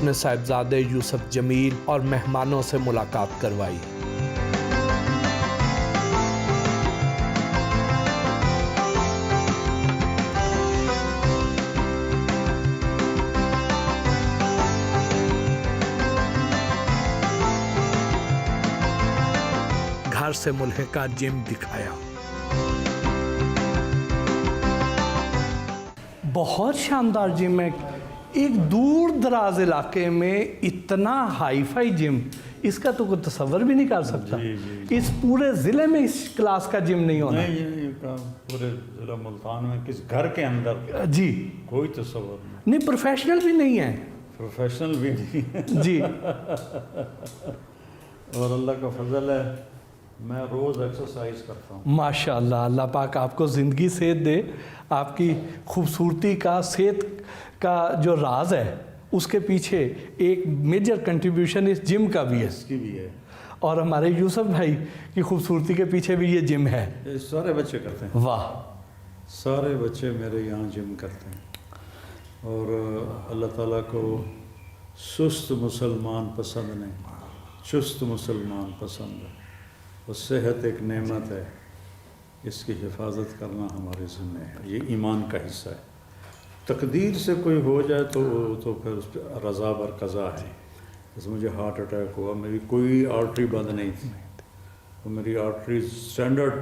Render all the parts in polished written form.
اپنے صاحبزادے یوسف جمیل اور مہمانوں سے ملاقات کروائی۔ گھر سے ملحقہ جم دکھایا۔ بہت شاندار جم ہے، ایک دور دراز علاقے میں اتنا ہائی فائی جم، اس کا تو کوئی تصور بھی نہیں کر سکتا۔ اس پورے ضلع میں اس کلاس کا جم نہیں ہونا۔ پورے ضلع ملتان میں کس گھر کے اندر جی کوئی تصور نہیں، پروفیشنل بھی نہیں ہے، پروفیشنل بھی نہیں جی۔ اور اللہ کا فضل ہے میں روز ایکسرسائز کرتا ہوں۔ ماشاء اللہ، اللہ پاک آپ کو زندگی صحت دے۔ آپ کی خوبصورتی کا، صحت کا جو راز ہے اس کے پیچھے ایک میجر کنٹریبیوشن اس جم کا بھی ہے، اس کی بھی ہے، اور ہمارے یوسف بھائی کی خوبصورتی کے پیچھے بھی یہ جم ہے۔ یہ سارے بچے کرتے ہیں، واہ، سارے بچے میرے یہاں جم کرتے ہیں۔ اور اللہ تعالیٰ کو سست مسلمان پسند نہیں، چست مسلمان پسند ہے۔ اور صحت ایک نعمت ہے، اس کی حفاظت کرنا ہمارے ذمہ ہے، یہ ایمان کا حصہ ہے۔ تقدیر سے کوئی ہو جائے تو پھر اس پہ رضا بر قضا ہے۔ جیسے مجھے ہارٹ اٹیک ہوا، میری کوئی آرٹری بند نہیں تھی، تو میری آرٹری اسٹینڈرڈ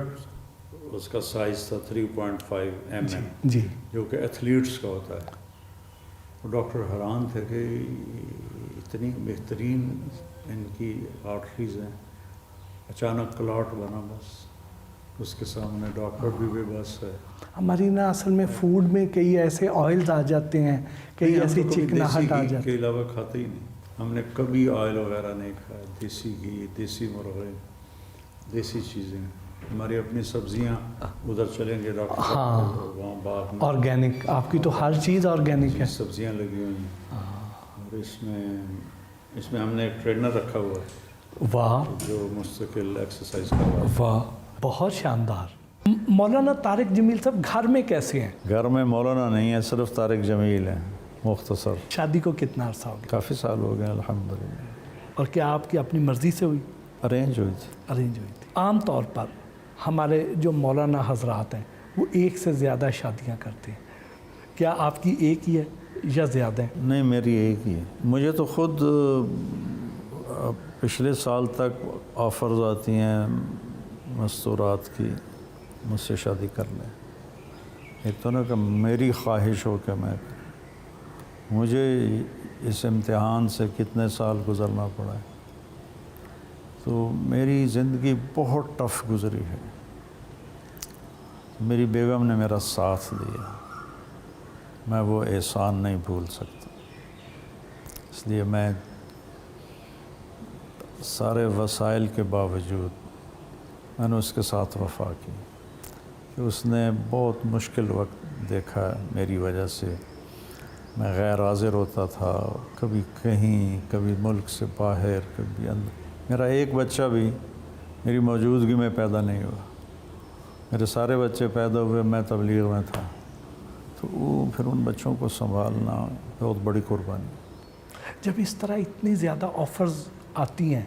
اس کا سائز تھا 3.5 mm، جی، جو کہ ایتھلیٹس کا ہوتا ہے۔ وہ ڈاکٹر حیران تھے کہ اتنی بہترین ان کی آرٹریز ہیں، اچانک کلاٹ بنا، بس اس کے سامنے ڈاکٹر بھی بے بس ہے۔ ہماری نا اصل میں فوڈ میں کئی ایسے آئلز آ جاتے ہیں، کئی ایسی چکناہٹ آ جاتی کے علاوہ کھاتے ہی نہیں، ہم نے کبھی آئل وغیرہ نہیں کھایا، دیسی گھی، دیسی مرغے، دیسی چیزیں۔ ہماری اپنی سبزیاں، ادھر چلیں گے ڈاکٹر صاحب وہاں باغ میں آرگینک، آپ کی تو ہر چیز آرگینک ہے۔ سبزیاں لگی ہوئی ہیں، اور اس میں ہم نے ایک ٹرینر رکھا ہوا ہے واہ جو مستقل ایکسرسائز کروا۔ واہ، بہت شاندار۔ مولانا طارق جمیل صاحب گھر میں کیسے ہیں؟ گھر میں مولانا نہیں ہے، صرف طارق جمیل ہے، مختصر۔ شادی کو کتنا عرصہ ہو گیا؟ کافی سال ہو گئے الحمدللہ۔ اور کیا آپ کی اپنی مرضی سے ہوئی؟ ارینج ہوئی تھی۔ ارینج ہوئی تھی۔ عام طور پر ہمارے جو مولانا حضرات ہیں وہ ایک سے زیادہ شادیاں کرتے ہیں، کیا آپ کی ایک ہی ہے یا زیادہ ہیں؟ نہیں، میری ایک ہی ہے۔ مجھے تو خود پچھلے سال تک آفرز آتی ہیں مستورات کی، مجھ سے شادی کر لیں۔ ایک تو نا کہ میری خواہش ہو کہ میں مجھے اس امتحان سے کتنے سال گزرنا پڑا ہے، تو میری زندگی بہت ٹف گزری ہے۔ میری بیگم نے میرا ساتھ دیا، میں وہ احسان نہیں بھول سکتا، اس لیے میں سارے وسائل کے باوجود میں نے اس کے ساتھ وفا کی، کہ اس نے بہت مشکل وقت دیکھا میری وجہ سے۔ میں غیر حاضر ہوتا تھا، کبھی کہیں، کبھی ملک سے باہر، کبھی اندر۔ میرا ایک بچہ بھی میری موجودگی میں پیدا نہیں ہوا، میرے سارے بچے پیدا ہوئے میں تبلیغ میں تھا، تو وہ پھر ان بچوں کو سنبھالنا بہت بڑی قربانی۔ جب اس طرح اتنی زیادہ آفرز آتی ہیں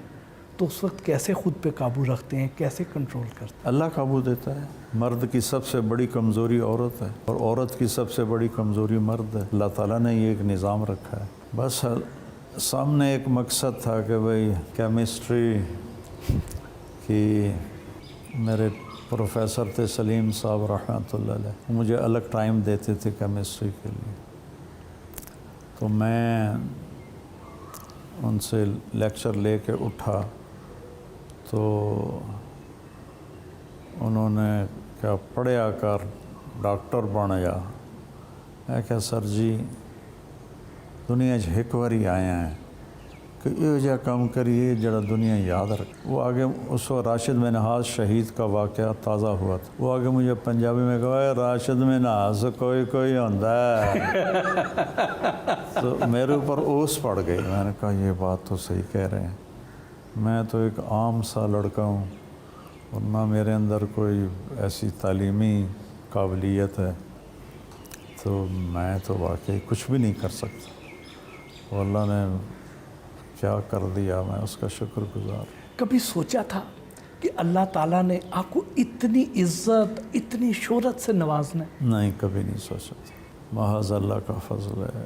تو اس وقت کیسے خود پہ قابو رکھتے ہیں، کیسے کنٹرول کرتے ہیں؟ اللہ قابو دیتا ہے۔ مرد کی سب سے بڑی کمزوری عورت ہے، اور عورت کی سب سے بڑی کمزوری مرد ہے۔ اللہ تعالیٰ نے یہ ایک نظام رکھا ہے۔ بس سامنے ایک مقصد تھا کہ بھئی کیمسٹری کی، میرے پروفیسر تھے سلیم صاحب رحمۃ اللہ علیہ، مجھے الگ ٹائم دیتے تھے کیمسٹری کے لیے، تو میں ان سے لیکچر لے کے اٹھا تو انہوں نے کیا پڑھیا کر ڈاکٹر بن جا۔ میں کہا سر جی دنیا ایک واری آیا ہیں کہ یہ جا کام کریے جڑا دنیا یاد رکھ۔ وہ آگے اس وقت راشد منہاز شہید کا واقعہ تازہ ہوا تھا، وہ آگے مجھے پنجابی میں کہا راشد منہاز کوئی کوئی ہوتا ہے، تو میرے اوپر اوس پڑ گئی۔ میں نے کہا یہ بات تو صحیح کہہ رہے ہیں، میں تو ایک عام سا لڑکا ہوں، اور نہ میرے اندر کوئی ایسی تعلیمی قابلیت ہے، تو میں تو واقعی کچھ بھی نہیں کر سکتا۔ وہ اللہ نے کیا کر دیا، میں اس کا شکر گزار۔ کبھی سوچا تھا کہ اللہ تعالیٰ نے آپ کو اتنی عزت، اتنی شہرت سے نوازنا ہے؟ نہیں، کبھی نہیں سوچا تھا۔ محض اللہ کا فضل ہے،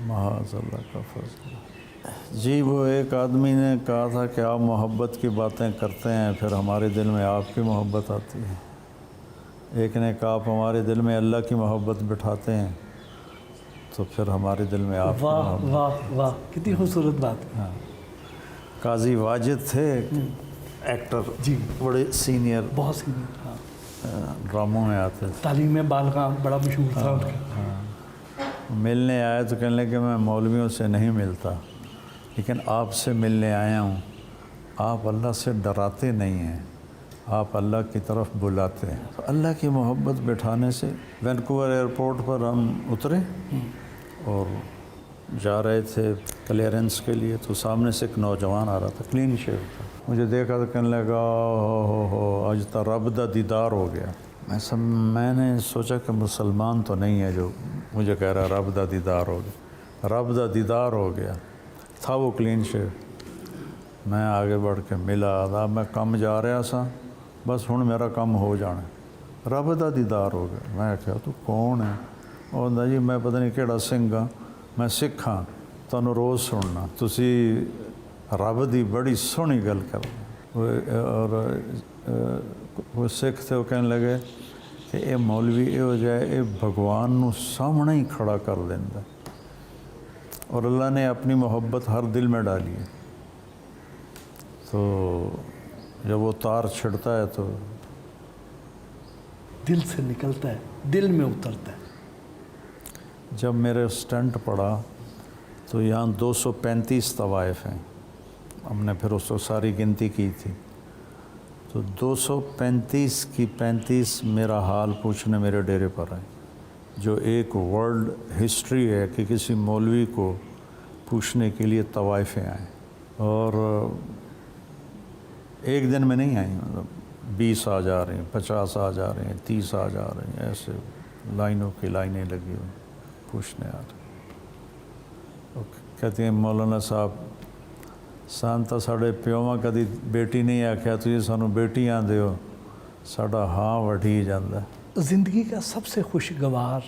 محض اللہ کا فضل ہے۔ جی، وہ ایک آدمی نے کہا تھا کہ آپ محبت کی باتیں کرتے ہیں، پھر ہمارے دل میں آپ کی محبت آتی ہے۔ ایک نے کہا آپ ہمارے دل میں اللہ کی محبت بٹھاتے ہیں، تو پھر ہمارے دل میں آپ کی واہ محبت۔ واہ واہ، کتنی خوبصورت بات ہے۔ ہاں، قاضی واجد تھے ایکٹر، جی، بڑے سینئر، بہت سی، ہاں، ڈراموں میں آتے تھے۔ تعلیم بالغاں بڑا مشہور تھا ان کا۔ ملنے آئے تو کہنے لگے کہ میں مولویوں سے نہیں ملتا، لیکن آپ سے ملنے آیا ہوں۔ آپ اللہ سے ڈراتے نہیں ہیں، آپ اللہ کی طرف بلاتے ہیں۔ تو اللہ کی محبت بٹھانے سے وینکوور ایئرپورٹ پر ہم اترے اور جا رہے تھے کلیئرنس کے لیے، تو سامنے سے ایک نوجوان آ رہا تھا، کلین شیو تھا۔ مجھے دیکھا تو کہنے لگا ہو آج تو رب دا دیدار ہو گیا۔ میں نے سوچا کہ مسلمان تو نہیں ہے جو مجھے کہہ رہا رب دا دیدار ہو گیا۔ رب دا دیدار ہو گیا تھا وہ کلین شیو۔ میں آگے بڑھ کے ملا، آداب میں کم جا رہا سا، بس ہن میرا کم ہو جانا، رب دا دیدار ہو گیا۔ میں کہا تو کون ہے؟ اور کہندا جی میں پتہ نہیں کہڑا سنگھ ہاں، میں سکھ ہاں، تانوں روز سننا، تسی رب دی بڑی سونی گل کرتے۔ اور وہ سکھ تھے، وہ کہنے لگے کہ اے مولوی یہ ہو جائے، اے بھگوان نو سامنے ہی کھڑا کر دیندا، اور اللہ نے اپنی محبت ہر دل میں ڈالی ہے، تو جب وہ تار چھڑتا ہے تو دل سے نکلتا ہے، دل میں اترتا ہے۔ جب میرے اسٹنٹ پڑا تو یہاں 235 طوائف ہیں، ہم نے پھر اس کو ساری گنتی کی تھی، تو 235 کی 35 میرا حال پوچھنے میرے ڈیرے پر آئے، جو ایک ورلڈ ہسٹری ہے کہ کسی مولوی کو پوچھنے کے لیے طوائفیں آئیں، اور ایک دن میں نہیں آئیں، مطلب 20 آ جا رہے ہیں، 50 آ جا رہے ہیں، 30 آ جا رہے ہیں، ایسے لائنوں کی لائنیں لگی ہوئی پوچھنے آ رہے ہیں۔ کہتے ہیں مولانا صاحب سان تو ساڑے پیوواں کدی بیٹی نہیں آکھیا، تسی سانوں بیٹی آندے ہو، ساڈا ہاں وٹھی جاندا۔ زندگی کا سب سے خوشگوار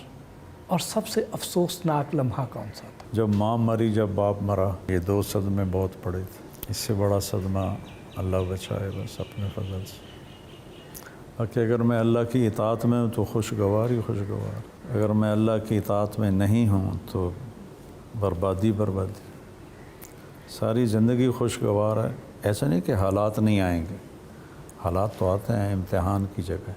اور سب سے افسوسناک لمحہ کون سا تھا؟ جب ماں مری، جب باپ مرا، یہ 2 صدمے بہت بڑے تھے۔ اس سے بڑا صدمہ اللہ بچائے بس اپنے فضل سے۔ باقی اگر میں اللہ کی اطاعت میں ہوں تو خوشگوار ہی خوشگوار، اگر میں اللہ کی اطاعت میں نہیں ہوں تو بربادی بربادی۔ ساری زندگی خوشگوار ہے، ایسا نہیں کہ حالات نہیں آئیں گے، حالات تو آتے ہیں امتحان کی جگہ،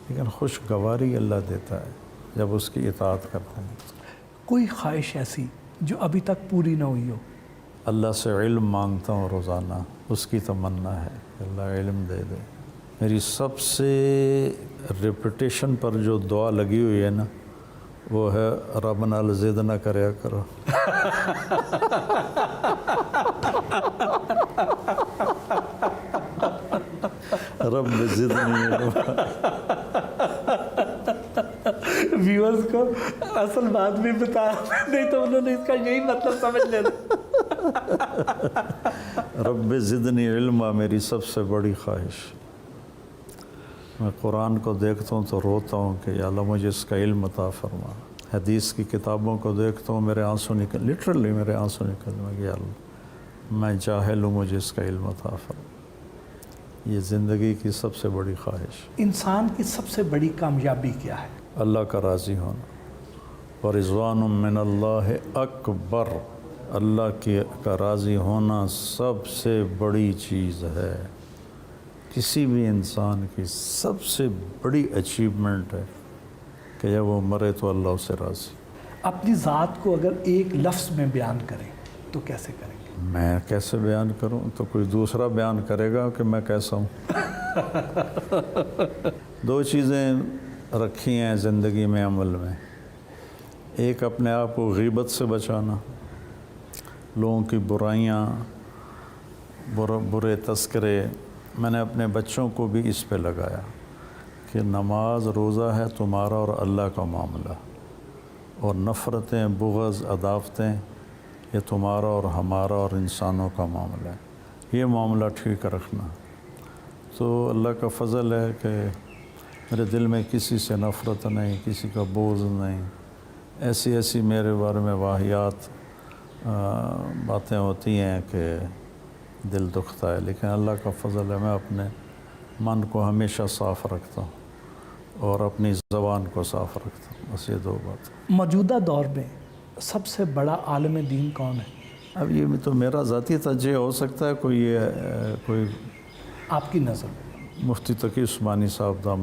لیکن خوشگواری اللہ دیتا ہے جب اس کی اطاعت کرتے ہیں۔ کوئی خواہش ایسی جو ابھی تک پوری نہ ہوئی ہو؟ اللہ سے علم مانگتا ہوں روزانہ، اس کی تمنا ہے کہ اللہ علم دے دے۔ میری سب سے ریپیٹیشن پر جو دعا لگی ہوئی ہے نا، وہ ہے رب نال ضد نہ کریا کرو۔ رب ضد نہیں ہے۔ ویورز کو اصل بات بھی بتا، نہیں تو انہوں نے اس کا یہی مطلب سمجھ لینا۔ رب زدنی علما میری سب سے بڑی خواہش۔ میں قرآن کو دیکھتا ہوں تو روتا ہوں کہ یا اللہ مجھے اس کا علم عطا فرما۔ حدیث کی کتابوں کو دیکھتا ہوں، میرے آنسو نکل، لٹرلی میرے آنسو نکل میں کہ یا اللہ میں جاہل ہوں، مجھے اس کا علم عطا فرما۔ یہ زندگی کی سب سے بڑی خواہش۔ انسان کی سب سے بڑی کامیابی کیا ہے؟ اللہ کا راضی ہونا، ورضوان من اللہ اکبر۔ اللہ کا راضی ہونا سب سے بڑی چیز ہے، کسی بھی انسان کی سب سے بڑی اچیومنٹ ہے کہ جب وہ مرے تو اللہ اسے راضی۔ اپنی ذات کو اگر ایک لفظ میں بیان کریں تو کیسے کریں گے؟ میں کیسے بیان کروں؟ تو کوئی دوسرا بیان کرے گا کہ میں کیسا ہوں۔ 2 چیزیں رکھی ہیں زندگی میں عمل میں، ایک اپنے آپ کو غیبت سے بچانا، لوگوں کی برائیاں، برے تذکرے۔ میں نے اپنے بچوں کو بھی اس پہ لگایا کہ نماز روزہ ہے تمہارا اور اللہ کا معاملہ، اور نفرتیں، بغض، عداوتیں یہ تمہارا اور ہمارا اور انسانوں کا معاملہ ہے، یہ معاملہ ٹھیک رکھنا۔ تو اللہ کا فضل ہے کہ میرے دل میں کسی سے نفرت نہیں، کسی کا بغض نہیں، ایسی میرے بارے میں واہیات باتیں ہوتی ہیں کہ دل دکھتا ہے، لیکن اللہ کا فضل ہے میں اپنے من کو ہمیشہ صاف رکھتا ہوں اور اپنی زبان کو صاف رکھتا ہوں، بس یہ دو بات۔ موجودہ دور میں سب سے بڑا عالم دین کون ہے؟ اب یہ تو میرا ذاتی تجزیہ ہو سکتا ہے، کوئی آپ کی نظر میں؟ مفتی تقی عثمانی صاحب دامت